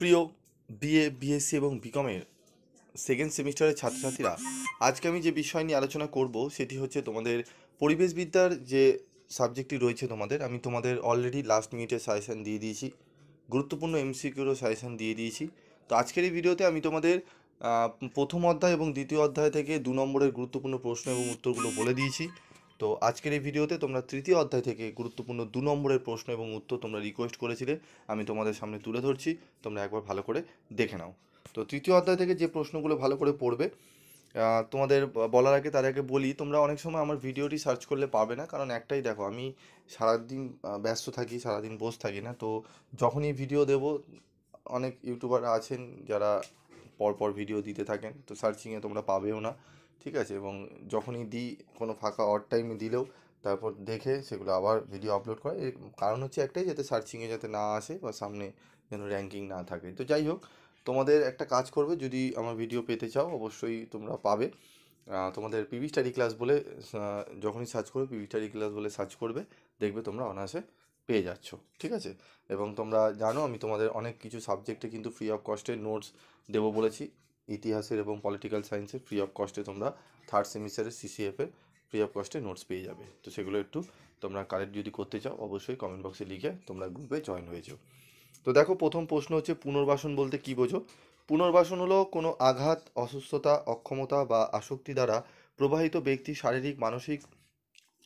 প্রিয় BA BSc এবং বিকমের second সেমিস্টারের ছাত্রছাত্রীরা, আজকে আমি যে বিষয় নিয়ে আলোচনা করব সেটি হচ্ছে তোমাদের পরিবেশবিদ্যার যে সাবজেক্টটি রয়েছে। আমি তোমাদের অলরেডি লাস্ট মিনিটে সাজেশন দিয়ে দিয়েছি, গুরুত্বপূর্ণ এমসিকিউরও সাজেশন দিয়ে দিয়েছি। তো আজকের এই ভিডিওতে আমি তোমাদের প্রথম অধ্যায় এবং দ্বিতীয় অধ্যায় থেকে 2 নম্বরের গুরুত্বপূর্ণ প্রশ্ন এবং উত্তরগুলো বলে দিয়েছি। তো আজকের এই ভিডিওতে তোমরা তৃতীয় অধ্যায় থেকে গুরুত্বপূর্ণ 2 নম্বরের প্রশ্ন এবং উত্তর তোমরা রিকোয়েস্ট করেছিলে, আমি তোমাদের সামনে তুলে ধরছি। তোমরা একবার ভালো করে দেখে নাও। তো তৃতীয় অধ্যায় থেকে যে প্রশ্নগুলো ভালো করে পড়বে, তোমাদের বলার আগে তার আগে বলি, তোমরা অনেক সময় আমার ভিডিওটি সার্চ করলে পাবে না, কারণ একটাই, দেখো আমি সারাদিন ব্যস্ত থাকি, সারাদিন বসে থাকি না। তো যখনই ভিডিও দেব, অনেক ইউটিউবার আছেন যারা পরপর ভিডিও দিতে থাকেন, তো সার্চিংয়ে তোমরা পাবেও না, ঠিক আছে? এবং যখনই দিই, কোনো ফাঁকা অড টাইমে দিলেও তারপর দেখে সেগুলো আবার ভিডিও আপলোড করে। এর কারণ হচ্ছে একটাই, যাতে সার্চিংয়ে যাতে না আসে বা সামনে যেন র্যাঙ্কিং না থাকে। তো যাই হোক, তোমাদের একটা কাজ করবে, যদি আমার ভিডিও পেতে চাও অবশ্যই তোমরা পাবে। তোমাদের পিভি স্টাডি ক্লাস বলে যখনই সার্চ করবে, পিভি স্টাডি ক্লাস বলে সার্চ করবে, দেখবে তোমরা অনায়াসে পেয়ে যাচ্ছ, ঠিক আছে? এবং তোমরা জানো আমি তোমাদের অনেক কিছু সাবজেক্টে কিন্তু ফ্রি অফ কস্টে নোটস দেবো বলেছি। ইতিহাসের এবং পলিটিক্যাল সায়েন্সের ফ্রি অফ কস্টে তোমরা থার্ড সেমিস্টারের সিসিএফের ফ্রি অফ কস্টে নোটস পেয়ে যাবে। তো সেগুলো একটু তোমরা কালেক্ট যদি করতে চাও, অবশ্যই কমেন্ট বক্সে লিখে তোমরা গ্রুপে জয়েন হয়ে যাও। তো দেখো, প্রথম প্রশ্ন হচ্ছে পুনর্বাসন বলতে কী বোঝো? পুনর্বাসন হলো কোনো আঘাত, অসুস্থতা, অক্ষমতা বা আসক্তি দ্বারা প্রবাহিত ব্যক্তির শারীরিক, মানসিক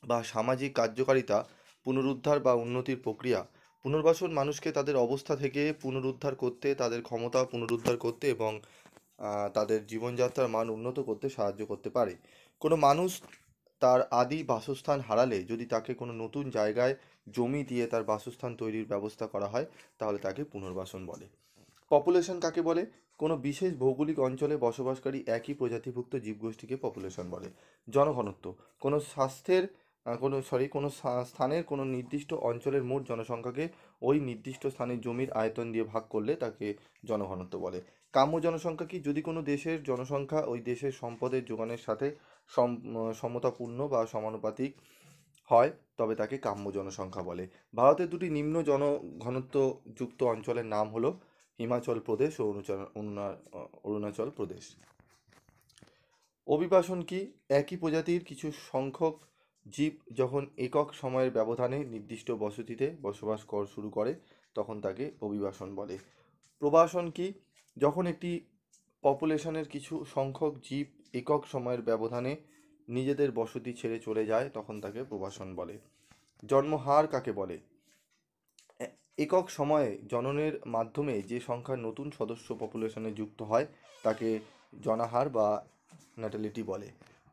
বা সামাজিক কার্যকারিতা পুনরুদ্ধার বা উন্নতির প্রক্রিয়া। পুনর্বাসন মানুষকে তাদের অবস্থা থেকে পুনরুদ্ধার করতে, তাদের ক্ষমতা পুনরুদ্ধার করতে এবং তাদের জীবনযাত্রার মান উন্নত করতে সাহায্য করতে পারে। কোনো মানুষ তার আদি বাসস্থান হারালে যদি তাকে কোনো নতুন জায়গায় জমি দিয়ে তার বাসস্থান তৈরির ব্যবস্থা করা হয়, তাহলে তাকে পুনর্বাসন বলে। পপুলেশন কাকে বলে? কোনো বিশেষ ভৌগোলিক অঞ্চলে বসবাসকারী একই প্রজাতিভুক্ত জীবগোষ্ঠীকে পপুলেশন বলে। জনঘনত্ব কোনো স্বাস্থ্যের কোনো স্থানের কোনো নির্দিষ্ট অঞ্চলের মোট জনসংখ্যাকে ওই নির্দিষ্ট স্থানের জমির আয়তন দিয়ে ভাগ করলে তাকে জনঘনত্ব বলে। কাম্য জনসংখ্যা কি? যদি কোনো দেশের জনসংখ্যা ওই দেশের সম্পদের যোগানের সাথে সমতাপূর্ণ বা সমানুপাতিক হয়, তবে তাকে কাম্য জনসংখ্যা বলে। ভারতের দুটি নিম্ন জনঘনত্ব যুক্ত অঞ্চলের নাম হলো হিমাচল প্রদেশ ও অরুণাচল প্রদেশ। অভিবাসন কি? একই প্রজাতির কিছু সংখ্যক জীব যখন একক সময়ের ব্যবধানে নির্দিষ্ট বসতিতে বসবাস শুরু করে, তখন তাকে অভিবাসন বলে। প্রবাসন কি? যখন একটি পপুলেশনের কিছু সংখ্যক জীব একক সময়ের ব্যবধানে নিজেদের বসতি ছেড়ে চলে যায়, তখন তাকে প্রবাসন বলে। জন্মহার কাকে বলে? একক সময়ে জননের মাধ্যমে যে সংখ্যার নতুন সদস্য পপুলেশনে যুক্ত হয়, তাকে জনাহার বা ন্যাটালিটি বলে।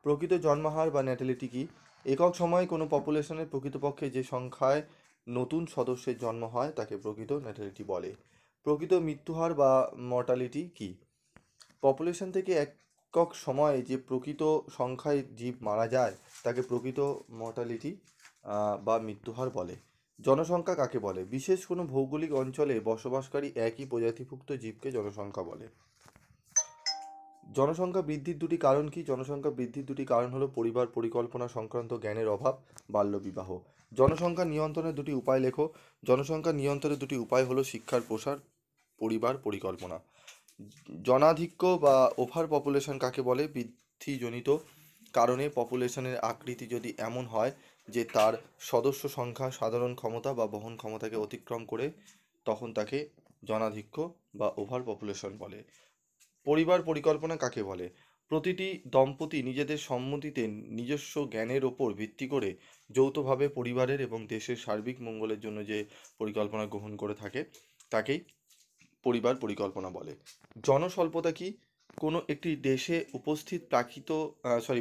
প্রকৃত জন্মহার বা ন্যাটালিটি কি? একক সময়ে কোনো পপুলেশনের প্রকৃতপক্ষে যে সংখ্যায় নতুন সদস্যের জন্ম হয়, তাকে প্রকৃত ন্যাটালিটি বলে। প্রকৃত মৃত্যুহার বা মর্টালিটি কি? পপুলেশন থেকে একক সময়ে যে প্রকৃত সংখ্যায় জীব মারা যায়, তাকে প্রকৃত মর্টালিটি বা মৃত্যুহার বলে। জনসংখ্যা কাকে বলে? বিশেষ কোনো ভৌগোলিক অঞ্চলে বসবাসকারী একই প্রজাতিভুক্ত জীবকে জনসংখ্যা বলে। জনসংখ্যা বৃদ্ধির দুটি কারণ কি? জনসংখ্যা বৃদ্ধির দুটি কারণ হলো পরিবার পরিকল্পনা সংক্রান্ত জ্ঞানের অভাব, বাল্যবিবাহ। জনসংখ্যা নিয়ন্ত্রণের দুটি উপায় লেখো। জনসংখ্যা নিয়ন্ত্রণের দুটি উপায় হলো শিক্ষার প্রসার, পরিবার পরিকল্পনা। জনাধিক্য বা ওভার পপুলেশন কাকে বলে? বৃদ্ধিজনিত কারণে পপুলেশনের আকৃতি যদি এমন হয় যে তার সদস্য সংখ্যা সাধারণ ক্ষমতা বা বহন ক্ষমতাকে অতিক্রম করে, তখন তাকে জনাধিক্য বা ওভার পপুলেশন বলে। পরিবার পরিকল্পনা কাকে বলে? প্রতিটি দম্পতি নিজেদের সম্মতিতে নিজস্ব জ্ঞানের ওপর ভিত্তি করে যৌথভাবে পরিবারের এবং দেশের সার্বিক মঙ্গলের জন্য যে পরিকল্পনা গ্রহণ করে থাকে, তাকেই পরিবার পরিকল্পনা বলে। জনস্বল্পতা কি? কোনো একটি দেশে উপস্থিত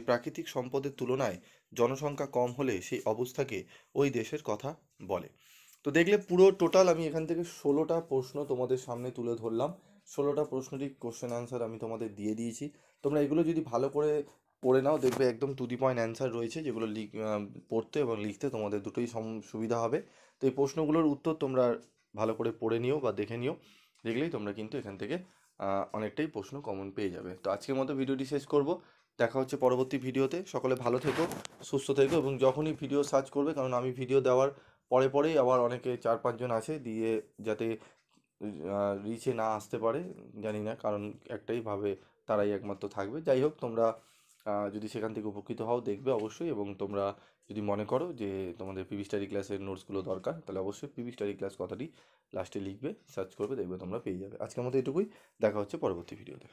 প্রাকৃতিক সম্পদের তুলনায় জনসংখ্যা কম হলে সেই অবস্থাকে ওই দেশের কথা বলে। তো দেখলে পুরো টোটাল আমি এখান থেকে 16টা প্রশ্ন তোমাদের সামনে তুলে ধরলাম। 16টা প্রশ্নেরই কোশ্চেন আনসার আমি তোমাদের দিয়ে দিয়েছি। তোমরা এগুলো যদি ভালো করে পড়ে নাও, দেখবে একদম টু দি পয়েন্ট অ্যান্সার রয়েছে, যেগুলো পড়তে এবং লিখতে তোমাদের দুটোই সুবিধা হবে। তো এই প্রশ্নগুলোর উত্তর তোমরা ভালো করে পড়ে নিও বা দেখে নিও, দেখলেই তোমরা কিন্তু এখান থেকে অনেকটাই প্রশ্ন কমন পেয়ে যাবে। তো আজকের মতো ভিডিওটি শেষ করব। দেখা হচ্ছে পরবর্তী ভিডিওতে। সকলে ভালো থেকো, সুস্থ থেকো, এবং যখনই ভিডিও সার্চ করবে, কারণ আমি ভিডিও দেওয়ার পরেই আবার অনেকে 4-5 জন আছে দিয়ে, যাতে রিচে না আসতে পারে, জানি না, কারণ একটাই ভাবে তারাই একমাত্র থাকবে। যাই হোক, তোমরা যদি সেখান থেকে উপকৃত হও দেখবে অবশ্যই, এবং তোমরা যদি মনে করো যে তোমাদের পিভি স্টাডি ক্লাসের নোটসগুলো দরকার, তাহলে অবশ্যই পিভি স্টাডি ক্লাস কথাটি লাস্টে লিখবে, সার্চ করবে, দেখবে তোমরা পেয়ে যাবে। আজকের মতো এটুকুই, দেখা হচ্ছে পরবর্তী ভিডিওতে।